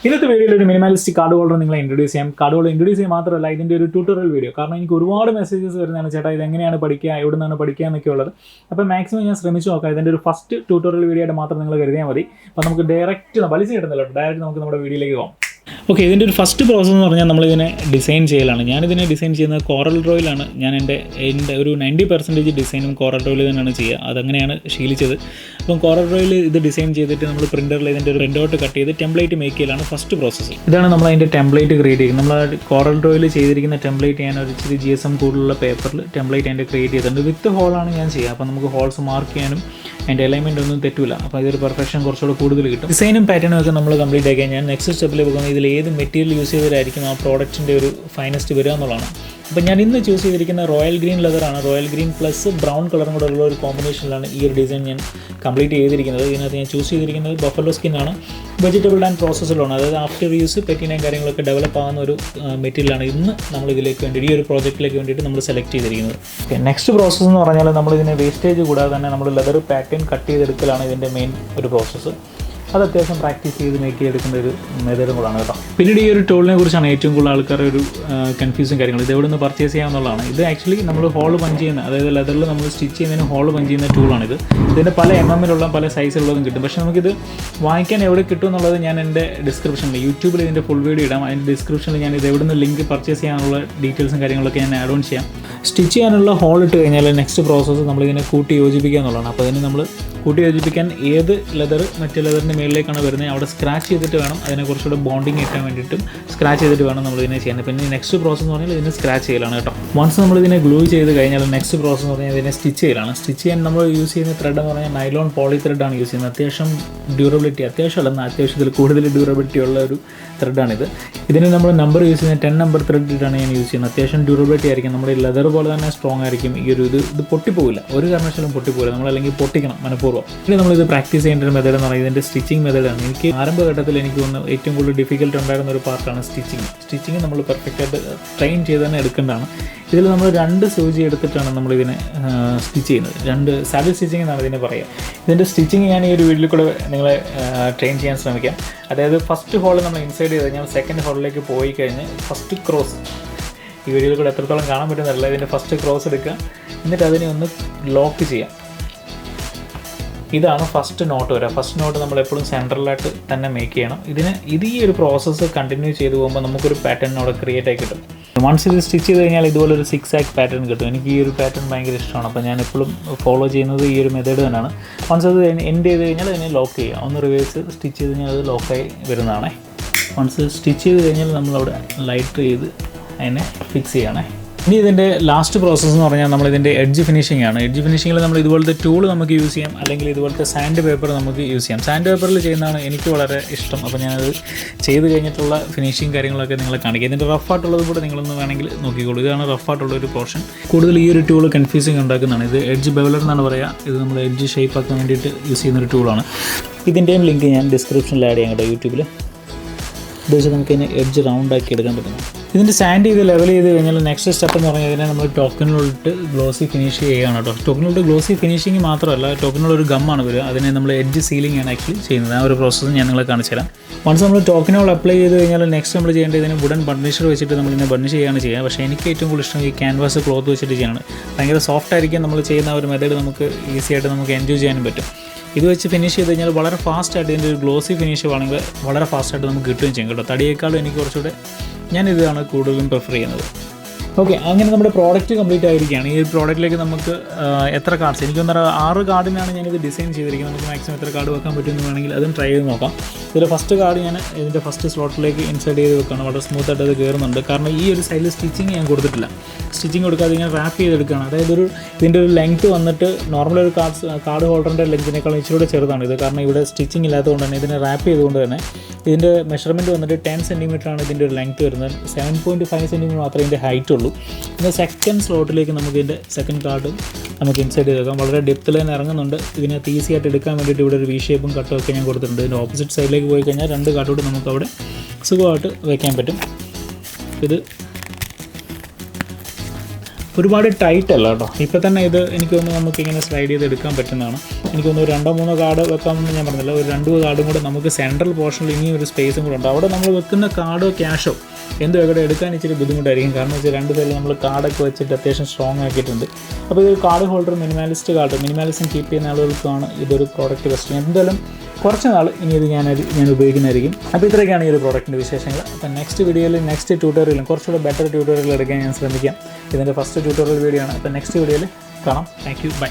ഇന്നത്തെ വീഡിയോയിൽ ഒരു മിനിമലിസ്റ്റിക് കാർഡ് ഹോൾഡർ നിങ്ങളെ ഇൻട്രൊഡ്യൂസ് ചെയ്യാം. കാർഡ് ഹോൾഡർ ഇൻട്രൊഡ്യൂസ് ചെയ്യാൻ മാത്രമല്ല ഇതിൻ്റെ ഒരു ട്യൂട്ടോറിയൽ വീഡിയോ. കാരണം എനിക്ക് ഒരുപാട് മെസ്സേജസ് വരുന്നതാണ്, ചേട്ടാ ഇത് എങ്ങനെയാണ് പഠിക്കുക, എവിടെ നിന്നാണ് പഠിക്കുക എന്നൊക്കെ ഉള്ളത്. അപ്പോൾ മാക്സിമം ഞാൻ ശ്രമിച്ചു നോക്കാം. ഇതിൻ്റെ ഒരു ഫസ്റ്റ് ട്യൂട്ടോറിയൽ വീഡിയോ ആയിട്ട് മാത്രം നിങ്ങൾ കരുതിയാൽ മതി. അപ്പോൾ നമുക്ക് ഡയറക്റ്റ് വലിച്ചു കിട്ടുന്നില്ല, ഡയറക്റ്റ് നമുക്ക് നമ്മുടെ വീഡിയോയിലേക്ക് പോകാം. ഓക്കെ, ഇതിൻ്റെ ഒരു ഫസ്റ്റ് പ്രോസസ്സ് എന്ന് പറഞ്ഞാൽ നമ്മളിതിനെ ഡിസൈൻ ചെയ്യലാണ്. ഞാനിതിനെ ഡിസൈൻ ചെയ്യുന്നത് കോറൽ ഡ്രോയിലാണ്. ഞാൻ എൻ്റെ ഒരു 90% ഡിസൈനും കോറൽ ഡ്രോയിൽ തന്നെയാണ് ചെയ്യുക. അതങ്ങനെയാണ് ശീലിച്ചത്. അപ്പം കോറൽ ഡ്രോയിൽ ഇത് ഡിസൈൻ ചെയ്തിട്ട് നമ്മൾ പ്രിൻ്ററിൽ ഇതിൻ്റെ ഒരു പ്രിൻ്റ് ഔട്ട് കട്ട് ചെയ്ത് ടെംപ്ലേറ്റ് മേക്ക് ചെയ്യലാണ് ഫസ്റ്റ് പ്രോസസ്സ്. ഇതാണ് നമ്മൾ അതിൻ്റെ ടെംപ്ലേറ്റ് ക്രിയേറ്റ് ചെയ്യുന്നത്. നമ്മൾ കോറൽ ഡ്രോയിൽ ചെയ്തിരിക്കുന്ന ടെംപ്ലേറ്റ് ഞാൻ ഒരു ഇച്ചിരി GSM കൂടുതലുള്ള പേപ്പറിൽ ടെംപ്ലേറ്റ് അതിൻ്റെ ക്രിയേറ്റ് ചെയ്തിട്ടുണ്ട്. വിത്ത് ഹോളാണ് ഞാൻ ചെയ്യുക. അപ്പോൾ നമുക്ക് ഹോൾസ് മാർക്ക് ചെയ്യാനും അതിൻ്റെ എലൈൻമെൻ്റ് ഒന്നും തെറ്റില്ല. അപ്പോൾ ഇതൊരു പെർഫെക്ഷൻ കുറച്ചുകൂടെ കൂടുതൽ കിട്ടും. ഡിസൈനും പാറ്റേണും ഒക്കെ നമ്മൾ കംപ്ലീറ്റ് ആക്കിയാൽ ഞാൻ നെക്സ്റ്റ് സ്റ്റെപ്പിൽ പോകുന്നത് ഇതിൽ ഏത് മെറ്റീരിയൽ യൂസ് ചെയ്തതായിരിക്കും ആ പ്രോഡക്റ്റിൻ്റെ ഒരു ഫൈനസ്റ്റ് വരിക എന്നുള്ളതാണ്. അപ്പോൾ ഞാൻ ഇന്ന് ചൂസ് ചെയ്തിരിക്കുന്ന റോയൽ ഗ്രീൻ ലെതറാണ്. റോയൽ ഗ്രീൻ പ്ലസ് ബ്രൗൺ കളറും കൂടെ ഉള്ള ഒരു കോമ്പിനേഷനിലാണ് ഈ ഒരു ഡിസൈൻ ഞാൻ കംപ്ലീറ്റ് ചെയ്തിരിക്കുന്നത്. ഇതിനകത്ത് ഞാൻ ചൂസ് ചെയ്തിരിക്കുന്നത് ബഫലോ സ്കിന്നാണ്. വെജിറ്റബിൾ ആൻഡ് പ്രോസസ്സിലാണ്, അതായത് ആഫ്റ്റർ യൂസ് പെറ്റിനയും കാര്യങ്ങളൊക്കെ ഡെവലപ്പ് ആകുന്ന ഒരു മെറ്റീരിയലാണ് ഇന്ന് നമ്മൾ ഇതിലേക്ക് വേണ്ടി ഈ ഒരു പ്രോജക്റ്റിലേക്ക് വേണ്ടിയിട്ട് നമ്മൾ സെലക്ട് ചെയ്തിരിക്കുന്നത്. ഓക്കെ, നെക്സ്റ്റ് പ്രോസസ്സ് എന്ന് പറഞ്ഞാൽ നമ്മളിതിനെ വേസ്റ്റേജ് കൂടാതെ തന്നെ നമ്മൾ ലെതർ പാറ്റേൺ കട്ട് ചെയ്തെടുക്കലാണ് ഇതിൻ്റെ മെയിൻ ഒരു പ്രോസസ്സ്. അത് അത്യാവശ്യം പ്രാക്ടീസ് ചെയ്ത് മേക്ക് ചെയ്തെടുക്കുന്ന ഒരു മെത്തേഡും കൂടാണ് കേട്ടോ. പിന്നീട് ഈ ഒരു ടൂളിനെ കുറിച്ചാണ് ഏറ്റവും കൂടുതൽ ആൾക്കാർ ഒരു കൺഫ്യൂസും കാര്യങ്ങൾ. ഇത് എവിടെ നിന്ന് പർച്ചേസ് ചെയ്യാമെന്നുള്ളതാണ്. ഇത് ആക്ച്വലി നമ്മൾ ഹോൾ പഞ്ച് ചെയ്യുന്ന, അതായത് ലെതറിൽ നമ്മൾ സ്റ്റിച്ച് ചെയ്യുന്നതിന് ഹോൾ പഞ്ച് ചെയ്യുന്ന ടൂളാണിത്. ഇതിൻ്റെ പല MM-ലുള്ള പല സൈസിലുള്ളതും കിട്ടും. പക്ഷേ നമുക്കിത് വാങ്ങിക്കാൻ എവിടെ കിട്ടും എന്നുള്ളത് ഞാൻ എൻ്റെ ഡിസ്ക്രിപ്ഷനിൽ, യൂട്യൂബിൽ ഇതിൻ്റെ ഫുൾ വീഡിയോ ഇടാം. അതിൻ്റെ ഡിസ്ക്രിപ്ഷനിൽ ഞാൻ ഇത് എവിടെ നിന്ന് ലിങ്ക് പർച്ചേസ് ചെയ്യാനുള്ള ഡീറ്റെയിൽസും കാര്യങ്ങളൊക്കെ ഞാൻ ആഡ് ഓൺ ചെയ്യാം. സ്റ്റിച്ച് ചെയ്യാനുള്ള ഹോൾ ഇട്ട് കഴിഞ്ഞാൽ നെക്സ്റ്റ് പ്രോസസ്സ് നമ്മളിതിനെ കൂട്ടി യോജിപ്പിക്കുക എന്നുള്ളതാണ്. അപ്പോൾ അതിന് നമ്മൾ കൂട്ടി യോജിപ്പിക്കാൻ ഏത് ലെതർ മറ്റേ ലെതറിൻ്റെ മേളിലേക്കാണ് വരുന്നത് അവിടെ സ്ക്രാച്ച് ചെയ്തിട്ട് വേണം, അതിനെ കുറച്ചുകൂടെ ബോണ്ടിങ് കിട്ടാൻ വേണ്ടിയിട്ടും സ്ക്രാച്ച് ചെയ്തിട്ട് വേണം നമ്മളിതിനെ ചെയ്യാൻ. പിന്നെ നെക്സ്റ്റ് പ്രോസസ്സ് എന്ന് പറഞ്ഞാൽ ഇതിനെ സ്ക്രാച്ച് ചെയ്യലാണ് കേട്ടോ. വൺസ് നമ്മളിതിനെ ഗ്ലൂ ചെയ്ത് കഴിഞ്ഞാൽ നെക്സ്റ്റ് പ്രോസസ്സ് എന്ന് പറഞ്ഞാൽ ഇതിനെ സ്റ്റിച്ച് ചെയ്യലാണ്. സ്റ്റിച്ച് ചെയ്യാൻ നമ്മൾ യൂസ് ചെയ്യുന്ന ത്രെഡ് എന്ന് പറഞ്ഞാൽ നൈലോൺ പോളി ത്രെഡാണ് യൂസ് ചെയ്യുന്നത്. അത്യാവശ്യം ഡ്യൂറബിലിറ്റി, അത്യാവശ്യത്തിൽ കൂടുതൽ ഡ്യൂറബിലിറ്റി ഉള്ള ഒരു ത്രെഡാണിത്. ഇതിന് നമ്മൾ നമ്പർ യൂസ് ചെയ്യുന്നത് 10 നമ്പർ ത്രെഡ് ഇട്ടാണ് ഞാൻ യൂസ് ചെയ്യുന്നത്. അത്യാവശ്യം ഡ്യൂറബിലിറ്റി ആയിരിക്കും. നമ്മുടെ ലെതർ പോലെ തന്നെ സ്ട്രോങ് ആയിരിക്കും. ഈ ഒരു ഇത് പൊട്ടിപ്പോകില്ല, ഒരു കാരണവശാലും പൊട്ടിപ്പോകില്ല. നമ്മളല്ലെങ്കിൽ പൊട്ടിക്കണം മനഃപൂർവ്വം. പിന്നെ നമ്മളിത് പ്രാക്ടീസ് ചെയ്യേണ്ട ഒരു മെത്തേഡ് എന്ന് പറയുന്നത് ഇതിൻ്റെ സ്റ്റിച്ചിങ് മെത്തേഡാണ്. എനിക്ക് ആരംഭഘട്ടത്തിൽ എനിക്ക് തോന്നുന്നു ഏറ്റവും കൂടുതൽ ഡിഫിക്കൽട്ട് ഉണ്ടായിരുന്ന ഒരു പാർട്ടാണ് സ്റ്റിച്ചിങ് നമ്മൾ പെർഫെക്റ്റായിട്ട് ട്രെയിൻ ചെയ്ത് തന്നെ എടുക്കേണ്ടതാണ്. ഇതിൽ നമ്മൾ 2 സൂചി എടുത്തിട്ടാണ് നമ്മളിതിനെ സ്റ്റിച്ച് ചെയ്യുന്നത്. 2 സാഡിൽ സ്റ്റിച്ചിങ് എന്നാണ് ഇതിനെ പറയുക. ഇതിൻ്റെ സ്റ്റിച്ചിങ് ഞാൻ ഈ ഒരു വീഡിയോയിൽ കൂടെ നിങ്ങളെ ട്രെയിൻ ചെയ്യാൻ ശ്രമിക്കാം. അതായത് ഫസ്റ്റ് ഹോൾ നമ്മൾ ഇൻസൈഡ് ചെയ്ത് കഴിഞ്ഞാൽ സെക്കൻഡ് ഹോളിലേക്ക് പോയി കഴിഞ്ഞ് ഫസ്റ്റ് ക്രോസ്, ഈ വീഡിയോയിൽ കൂടെ എത്രത്തോളം കാണാൻ പറ്റുന്നില്ല, ഇതിൻ്റെ ഫസ്റ്റ് ക്രോസ് എടുക്കുക. എന്നിട്ട് അതിനെ ഒന്ന് ലോക്ക് ചെയ്യാം. ഇതാണ് ഫസ്റ്റ് നോട്ട് വരിക. ഫസ്റ്റ് നോട്ട് നമ്മൾ എപ്പോഴും സെൻട്രലായിട്ട് തന്നെ മേക്ക് ചെയ്യണം. ഈ ഒരു പ്രോസസ്സ് കണ്ടിന്യൂ ചെയ്ത് പോകുമ്പോൾ നമുക്കൊരു പാറ്റേൺ അവിടെ ക്രിയേറ്റ് ആയി കിട്ടും. വൺസ് ഇത് സ്റ്റിച്ച് ചെയ്ത് കഴിഞ്ഞാൽ ഇതുപോലൊരു 6 ആക്ക് പാറ്റേൺ കിട്ടും. എനിക്ക് ഈ ഒരു പാറ്റേൺ ഭയങ്കര ഇഷ്ടമാണ്. അപ്പോൾ ഞാൻ എപ്പോഴും ഫോളോ ചെയ്യുന്നത് ഈ ഒരു മെത്തേഡ് തന്നെയാണ്. വൺസ് അത് എൻഡ് ചെയ്ത് കഴിഞ്ഞാൽ അതിനെ ലോക്ക് ചെയ്യുക. ഒന്ന് റിവേഴ്സ് സ്റ്റിച്ച് ചെയ്ത് കഴിഞ്ഞാൽ അത് ലോക്കായി വരുന്നതാണേ. വൺസ് സ്റ്റിച്ച് ചെയ്ത് കഴിഞ്ഞാൽ നമ്മളവിടെ ലൈറ്റ് ചെയ്ത് അതിനെ ഫിക്സ് ചെയ്യണേ. ഇനി ഇതിൻ്റെ ലാസ്റ്റ് പ്രോസസ്സ് എന്ന് പറഞ്ഞാൽ നമ്മളിതിൻ്റെ എഡ്ജ് ഫിനിഷിംഗ് ആണ്. എഡ്ജ് ഫിനിഷിങ്ങിൽ നമ്മൾ ഇതുപോലത്തെ ടൂൾ നമുക്ക് യൂസ് ചെയ്യാം, അല്ലെങ്കിൽ ഇതുപോലത്തെ സാൻഡ് പേപ്പർ നമുക്ക് യൂസ് ചെയ്യാം. സാൻഡ് പേപ്പറിൽ ചെയ്യുന്നതാണ് എനിക്ക് വളരെ ഇഷ്ടം. അപ്പോൾ ഞാനത് ചെയ്ത് കഴിഞ്ഞിട്ടുള്ള ഫിനിഷിങ് കാര്യങ്ങളൊക്കെ നിങ്ങളെ കാണിക്കാം. ഇതിൻ്റെ റഫായിട്ടുള്ളത് കൂടെ നിങ്ങളൊന്ന് വേണമെങ്കിൽ നോക്കിക്കോളൂ. ഇതാണ് റഫായിട്ടുള്ളൊരു പോർഷൻ. കൂടുതൽ ഈ ഒരു ടൂൾ കൺഫ്യൂസിങ് ഉണ്ടാക്കുന്നതാണ്. ഇത് എഡ്ജ് ബെവലർ എന്നാണ് പറയുക. ഇത് നമ്മൾ എഡ്ജ് ഷേപ്പ് ആക്കാൻ വേണ്ടിയിട്ട് യൂസ് ചെയ്യുന്നൊരു ടൂളാണ്. ഇതിൻ്റെയും ലിങ്ക് ഞാൻ ഡിസ്ക്രിപ്ഷനിൽ ആഡ് ചെയ്യാം കേട്ടോ, യൂട്യൂബിൽ. ഇത് വെച്ച് നമുക്ക് ഇതിനെ എഡ്ജ് റൗണ്ട് ആക്കി എടുക്കാൻ പറ്റുന്നു. ഇതിൻ്റെ സാൻഡ് ചെയ്ത് ലെവൽ ചെയ്ത് കഴിഞ്ഞാൽ നെക്സ്റ്റ് സ്റ്റെപ്പ് എന്ന് പറഞ്ഞാൽ ഇതിനെ നമ്മൾ ടോക്കനിലോട്ട് ഗ്ലോസി ഫിനിഷ് ചെയ്യുകയാണ് കേട്ടോ. ടോക്കനിലോട്ട് ഗ്ലോസി ഫിനിഷിങ് മാത്രമല്ല, ടോക്കനിലൊരു ഗമ്മാണ് വരിക. അതിനെ നമ്മൾ എഡ്ജ് സീലിംഗ് ആണ് ആക്ച്വലി ചെയ്യുന്നത്. ആ ഒരു പ്രോസസ്സ് ഞാൻ നിങ്ങളെ കാണിച്ചു തരാം. വൺസ് നമ്മൾ ടോക്കനോൾ അപ്ലൈ ചെയ്ത് കഴിഞ്ഞാൽ നെക്സ്റ്റ് നമ്മൾ ചെയ്യേണ്ടത് ഇതിന് വുഡൻ ബർണിഷർ വെച്ചിട്ട് നമ്മളിതിനെ ബർണിഷ് ചെയ്യുകയാണ് ചെയ്യുക. പക്ഷേ എനിക്ക് ഏറ്റവും കൂടുതൽ ഇഷ്ടം ഈ ക്യാൻവാസ് ക്ലോത്ത് വെച്ചിട്ട് ചെയ്യാണ്. ഭയങ്കര സോഫ്റ്റ് ആയിരിക്കും. നമ്മൾ ചെയ്യുന്ന ഒരു മെത്തേഡ് നമുക്ക് ഈസി ആയിട്ട് നമുക്ക് എൻജോയ് ചെയ്യാനും പറ്റും. ഇത് വെച്ച് ഫിനിഷ് ചെയ്ത് കഴിഞ്ഞാൽ വളരെ ഫാസ്റ്റായിട്ട് ഇതിൻ്റെ ഒരു ഗ്ലോസി ഫിനിഷ് ആണെങ്കിൽ വളരെ ഫാസ്റ്റായിട്ട് നമുക്ക് കിട്ടുകയും ചെയ്യും കേട്ടോ. തടിയേക്കാളും എനിക്ക് കുറച്ചുകൂടെ ഞാനിതാണ് കൂടുതലും പ്രിഫർ ചെയ്യുന്നത്. ഓക്കെ, അങ്ങനെ നമ്മുടെ പ്രോഡക്റ്റ് കംപ്ലീറ്റ് ആയിരിക്കുകയാണ്. ഈ പ്രോഡക്റ്റിലേക്ക് നമുക്ക് എത്ര കാർഡ്സ്, എനിക്ക് 6 കാർഡിനാണ് ഞാനിത് ഡിസൈൻ ചെയ്തിരിക്കുന്നത്. നമുക്ക് മാക്സിമം എത്ര കാർഡ് വെക്കാൻ പറ്റുമെന്ന് വേണമെങ്കിൽ അതും ട്രൈ ചെയ്ത് നോക്കാം. ഇതിൽ ഫസ്റ്റ് കാർഡ് ഞാൻ ഇതിൻ്റെ ഫസ്റ്റ് സ്ലോട്ടിലേക്ക് ഇൻസൈഡ് ചെയ്ത് വെക്കുകയാണ്. വളരെ സ്മൂത്തായിട്ട് അത് കയറുന്നുണ്ട്. കാരണം ഈ ഒരു സൈഡിൽ സ്റ്റിച്ചിങ് ഞാൻ കൊടുത്തിട്ടില്ല. സ്റ്റിച്ചിങ് കൊടുക്കാതെ ഞാൻ റാപ്പ് ചെയ്തെടുക്കുകയാണ്. അതായത് ഇതിൻ്റെ ഒരു ലെങ്ത്ത് വന്നിട്ട് നോർമൽ ഒരു കാർഡ് ഹോൾഡറിൻ്റെ ലെങ്ത്തിനേക്കാളും ഇച്ചിരി ചെറുതാണ് ഇത്. കാരണം ഇവിടെ സ്റ്റിച്ചിങ് ഇല്ലാത്തതുകൊണ്ട് തന്നെ ഇതിനെ റാപ്പ് ചെയ്തുകൊണ്ട് തന്നെ ഇതിൻ്റെ മെഷർമെൻറ്റ് വന്നിട്ട് 10 സെൻറ്റിമീറ്ററാണ് ഇതിൻ്റെ ഒരു ലെങ്ത്ത് വരുന്നത്. 7.5 സെൻറ്റിമീറ്റർ മാത്രമേ ഇതിൻ്റെ ഹൈറ്റ് ഉള്ളൂ. പിന്നെ സെക്കൻഡ് സ്ലോട്ടിലേക്ക് നമുക്ക് ഇതിൻ്റെ സെക്കൻഡ് കാർഡും നമുക്ക് ഇൻസൈഡ് ചെയ്ത് വെക്കാം. വളരെ ഡെപ്തിൽ തന്നെ ഇറങ്ങുന്നുണ്ട്. ഇതിനകത്ത് ഈസി ആയിട്ട് എടുക്കാൻ വേണ്ടിയിട്ട് ഇവിടെ ഒരു വി ഷേപ്പും കട്ടും ഒക്കെ ഞാൻ കൊടുത്തിട്ടുണ്ട്. ഇതിൻ്റെ ഓപ്പോസിറ്റ് സൈഡിലേക്ക് പോയി കഴിഞ്ഞാൽ 2 കാർഡോട് നമുക്ക് അവിടെ സുഖമായിട്ട് വയ്ക്കാൻ പറ്റും. ഇത് ഒരുപാട് ടൈറ്റ് അല്ല കേട്ടോ. ഇപ്പോൾ തന്നെ ഇത് എനിക്ക് തോന്നുന്നു നമുക്കിങ്ങനെ സ്ലൈഡ് ചെയ്ത് എടുക്കാൻ പറ്റുന്നതാണ്. എനിക്ക് തോന്നുന്നു 2-3 കാർഡ് വെക്കാമെന്ന് ഞാൻ പറഞ്ഞില്ല, ഒരു 2 കാർഡും കൂടെ നമുക്ക് സെൻട്രൽ പോർഷനിൽ ഇനിയും ഒരു സ്പേസും കൂടെ ഉണ്ട്. അവിടെ നമ്മൾ വെക്കുന്ന കാർഡോ ക്യാഷോ എന്തോ ഇവിടെ എടുക്കാൻ ഇച്ചിരി ബുദ്ധിമുട്ടായിരിക്കും. കാരണം വെച്ചാൽ 2 സൈഡിൽ നമ്മൾ കാർഡൊക്കെ വെച്ചിട്ട് അത്യാവശ്യം സ്ട്രോങ് ആക്കിയിട്ടുണ്ട്. അപ്പോൾ ഇതൊരു കാർഡ് ഹോൾഡർ, മിനിമാലിസം കീപ്പ് ചെയ്യുന്ന ആളുകൾക്കാണ് ഇതൊരു പ്രോഡക്റ്റ് ബെസ്റ്റ്. എന്തായാലും കുറച്ച് നാൾ ഇനി ഇത് ഞാൻ ഉപയോഗിക്കുന്നതായിരിക്കും. അപ്പോൾ ഇത്രയൊക്കെയാണ് ഈ ഒരു പ്രോഡക്റ്റിൻ്റെ വിശേഷങ്ങൾ. അപ്പോൾ നെക്സ്റ്റ് ട്യൂട്ടോറിയലും കുറച്ചുകൂടെ ബെറ്റർ ട്യൂട്ടോറിയൽ എടുക്കാൻ ഞാൻ ശ്രമിക്കാം. ഇതിൻ്റെ ഫസ്റ്റ് ട്യൂട്ടോറിയൽ വീഡിയോ ആണ്. അപ്പോൾ നെക്സ്റ്റ് വീഡിയോയിൽ കാണാം. Thank you, by.